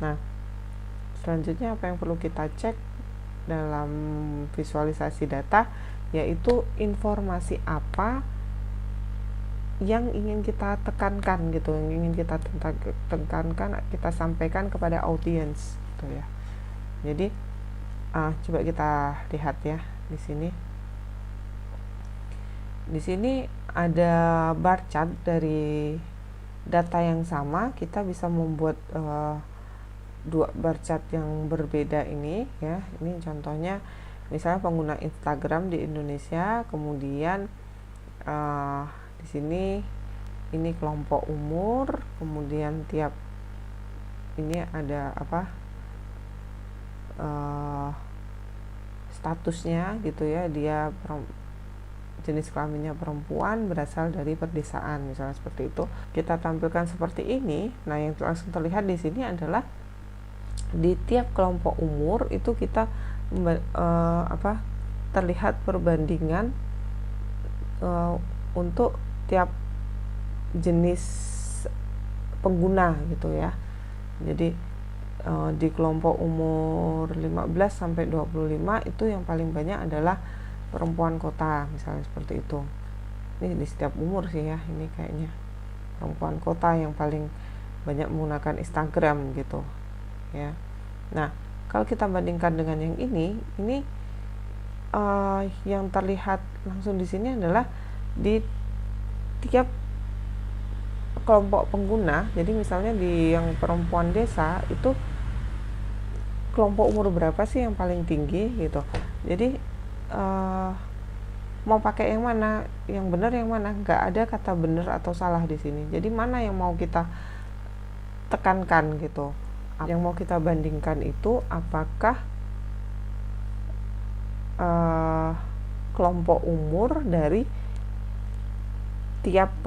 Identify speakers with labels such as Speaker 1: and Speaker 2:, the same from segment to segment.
Speaker 1: Nah, selanjutnya apa yang perlu kita cek dalam visualisasi data, yaitu informasi apa yang ingin kita tekankan gitu, yang ingin kita tekankan, kita sampaikan kepada audiens gitu ya. Jadi coba kita lihat ya di sini. Di sini ada bar chart dari data yang sama, kita bisa membuat dua bar chart yang berbeda ini ya. Ini contohnya misalnya pengguna Instagram di Indonesia, kemudian di sini ini kelompok umur, kemudian tiap ini ada apa statusnya gitu ya, dia jenis kelaminnya perempuan, berasal dari pedesaan misalnya seperti itu. Kita tampilkan seperti ini. Nah, yang langsung terlihat di sini adalah di tiap kelompok umur itu kita terlihat perbandingan untuk tiap jenis pengguna gitu ya. Jadi di kelompok umur 15 sampai 25 itu yang paling banyak adalah perempuan kota misalnya seperti itu. Ini di setiap umur sih ya, ini kayaknya perempuan kota yang paling banyak menggunakan Instagram gitu ya. Nah, kalau kita bandingkan dengan yang ini yang terlihat langsung di sini adalah di tiap kelompok pengguna. Jadi misalnya di yang perempuan desa itu kelompok umur berapa sih yang paling tinggi gitu. Jadi mau pakai yang mana, yang benar yang mana, nggak ada kata benar atau salah di sini. Jadi mana yang mau kita tekankan gitu, yang mau kita bandingkan itu apakah kelompok umur dari tiap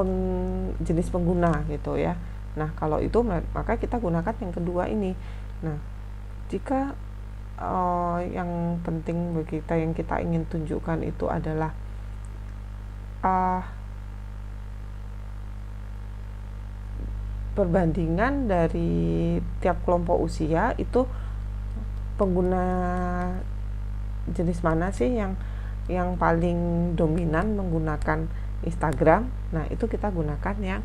Speaker 1: jenis pengguna gitu ya. Nah, kalau itu maka kita gunakan yang kedua ini. Nah, jika yang penting bagi kita, yang kita ingin tunjukkan itu adalah perbandingan dari tiap kelompok usia, itu pengguna jenis mana sih yang paling dominan menggunakan Instagram. Nah, itu kita gunakan yang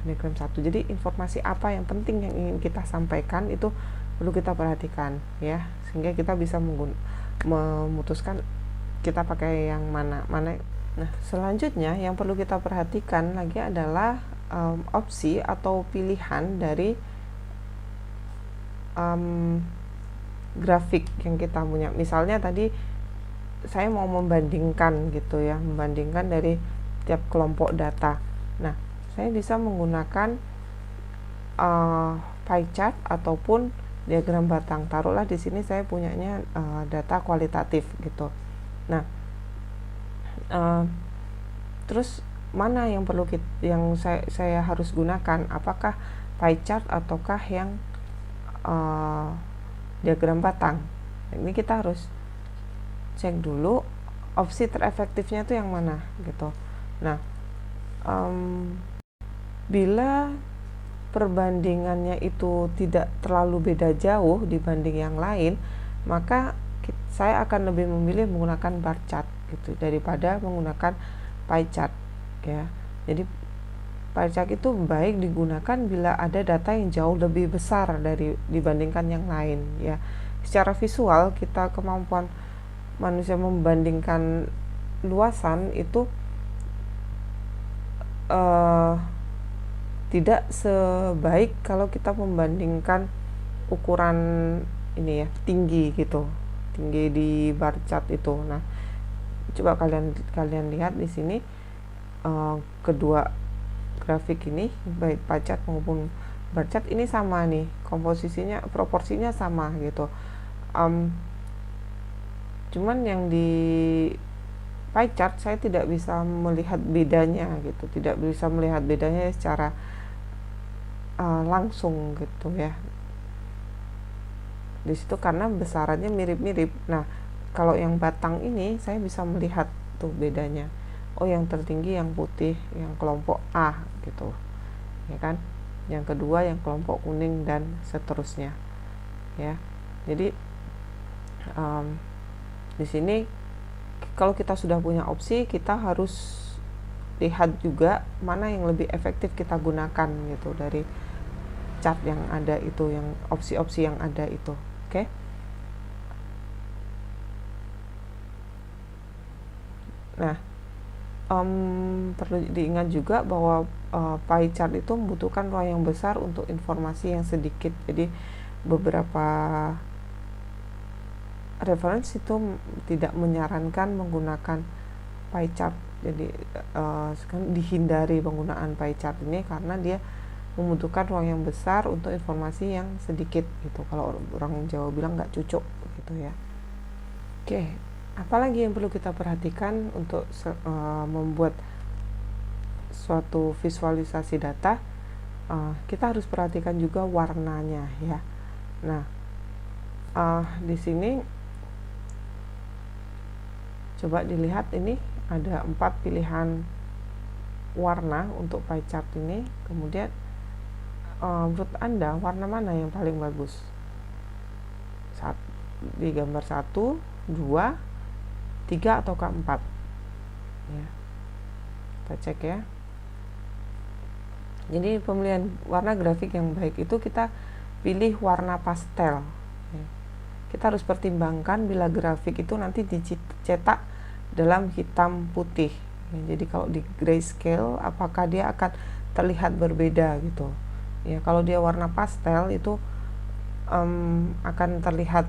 Speaker 1: diagram 1. Jadi informasi apa yang penting yang ingin kita sampaikan itu perlu kita perhatikan ya, sehingga kita bisa memutuskan kita pakai yang mana. Nah, selanjutnya yang perlu kita perhatikan lagi adalah opsi atau pilihan dari grafik yang kita punya. Misalnya tadi saya mau membandingkan gitu ya, membandingkan dari tiap kelompok data. Nah, saya bisa menggunakan pie chart ataupun diagram batang. Taruhlah di sini saya punyanya data kualitatif gitu. Nah, terus mana yang perlu yang saya harus gunakan? Apakah pie chart ataukah yang diagram batang? Ini kita harus cek dulu opsi terefektifnya itu yang mana gitu. Nah, bila perbandingannya itu tidak terlalu beda jauh dibanding yang lain, maka saya akan lebih memilih menggunakan bar chart gitu daripada menggunakan pie chart ya. Jadi pie chart itu baik digunakan bila ada data yang jauh lebih besar dibandingkan yang lain ya. Secara visual kita kemampuan manusia membandingkan luasan itu tidak sebaik kalau kita membandingkan ukuran ini ya, tinggi gitu, tinggi di bar chart itu. Nah, coba kalian lihat di sini kedua grafik ini, baik pie chart maupun bar chart ini sama nih, komposisinya, proporsinya sama gitu. Cuman yang di pie chart saya tidak bisa melihat bedanya gitu, tidak bisa melihat bedanya secara langsung gitu ya di situ karena besarannya mirip-mirip. Nah, kalau yang batang ini saya bisa melihat tuh bedanya. Oh, yang tertinggi yang putih, yang kelompok A gitu ya kan. yang kedua yang kelompok kuning, dan seterusnya ya. Jadi di sini kalau kita sudah punya opsi, kita harus lihat juga mana yang lebih efektif kita gunakan gitu dari chart yang ada itu, yang opsi-opsi yang ada itu. Oke. Nah, perlu diingat juga bahwa pie chart itu membutuhkan ruang yang besar untuk informasi yang sedikit. Jadi beberapa reference itu tidak menyarankan menggunakan pie chart. Jadi dihindari penggunaan pie chart ini karena dia membutuhkan ruang yang besar untuk informasi yang sedikit gitu. Kalau orang Jawa bilang nggak cucuk gitu ya. Oke. Apalagi yang perlu kita perhatikan untuk membuat suatu visualisasi data, kita harus perhatikan juga warnanya ya. Nah, di sini coba dilihat, ini ada 4 pilihan warna untuk pie chart ini. Kemudian menurut Anda warna mana yang paling bagus? Di gambar 1, 2, 3 atau 4 ya. Kita cek ya. Jadi pemilihan warna grafik yang baik itu kita pilih warna pastel ya. Kita harus pertimbangkan bila grafik itu nanti dicetak dalam hitam putih ya. Jadi kalau di grayscale apakah dia akan terlihat berbeda gitu ya. Kalau dia warna pastel itu akan terlihat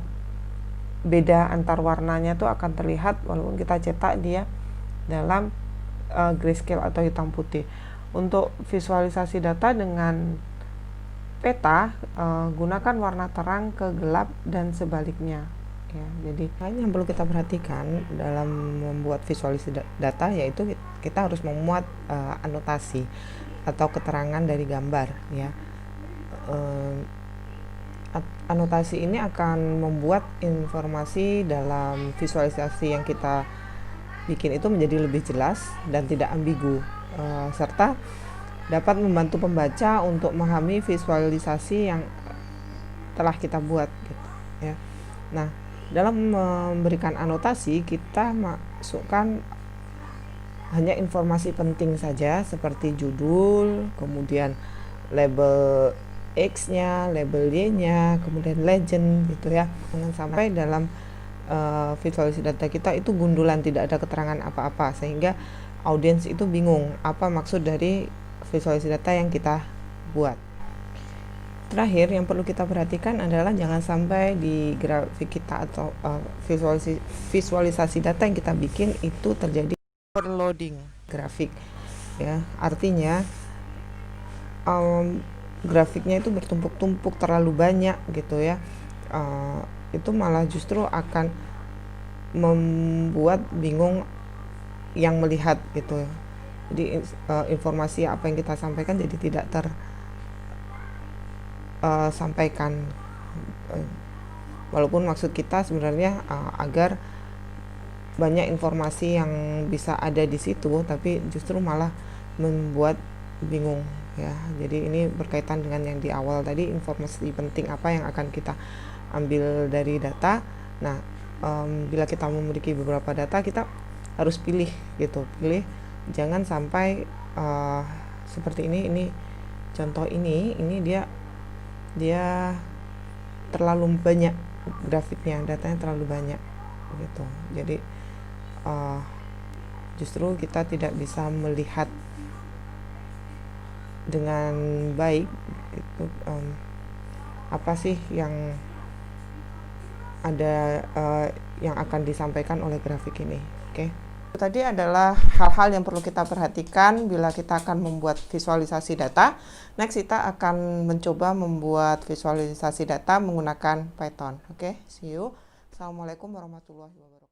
Speaker 1: beda, antar warnanya tuh akan terlihat walaupun kita cetak dia dalam grayscale atau hitam putih. Untuk visualisasi data dengan peta, gunakan warna terang ke gelap dan sebaliknya ya. Jadi yang perlu kita perhatikan dalam membuat visualisasi data yaitu kita harus memuat anotasi atau keterangan dari gambar ya. Anotasi ini akan membuat informasi dalam visualisasi yang kita bikin itu menjadi lebih jelas dan tidak ambigu, serta dapat membantu pembaca untuk memahami visualisasi yang telah kita buat gitu ya. Nah, dalam memberikan anotasi kita masukkan hanya informasi penting saja seperti judul, kemudian label X-nya, label Y-nya, kemudian legend gitu ya. Jangan sampai dalam visualisasi data kita itu gundulan, tidak ada keterangan apa-apa sehingga audiens itu bingung apa maksud dari visualisasi data yang kita buat. Terakhir yang perlu kita perhatikan adalah jangan sampai di grafik kita atau visualisasi data yang kita bikin itu terjadi overloading grafik ya. Artinya grafiknya itu bertumpuk-tumpuk terlalu banyak gitu ya. Itu malah justru akan membuat bingung yang melihat gitu. Jadi informasi apa yang kita sampaikan jadi tidak tersampaikan, walaupun maksud kita sebenarnya agar banyak informasi yang bisa ada di situ, tapi justru malah membuat bingung ya. Jadi ini berkaitan dengan yang di awal tadi, informasi penting apa yang akan kita ambil dari data. Nah, bila kita memiliki beberapa data, kita harus pilih gitu, jangan sampai seperti ini contoh ini dia terlalu banyak grafiknya, datanya terlalu banyak gitu. Jadi justru kita tidak bisa melihat dengan baik itu apa sih yang ada yang akan disampaikan oleh grafik ini. Oke. Tadi adalah hal-hal yang perlu kita perhatikan bila kita akan membuat visualisasi data. Next kita akan mencoba membuat visualisasi data menggunakan Python. Oke, see you. Assalamualaikum warahmatullahi wabarakatuh.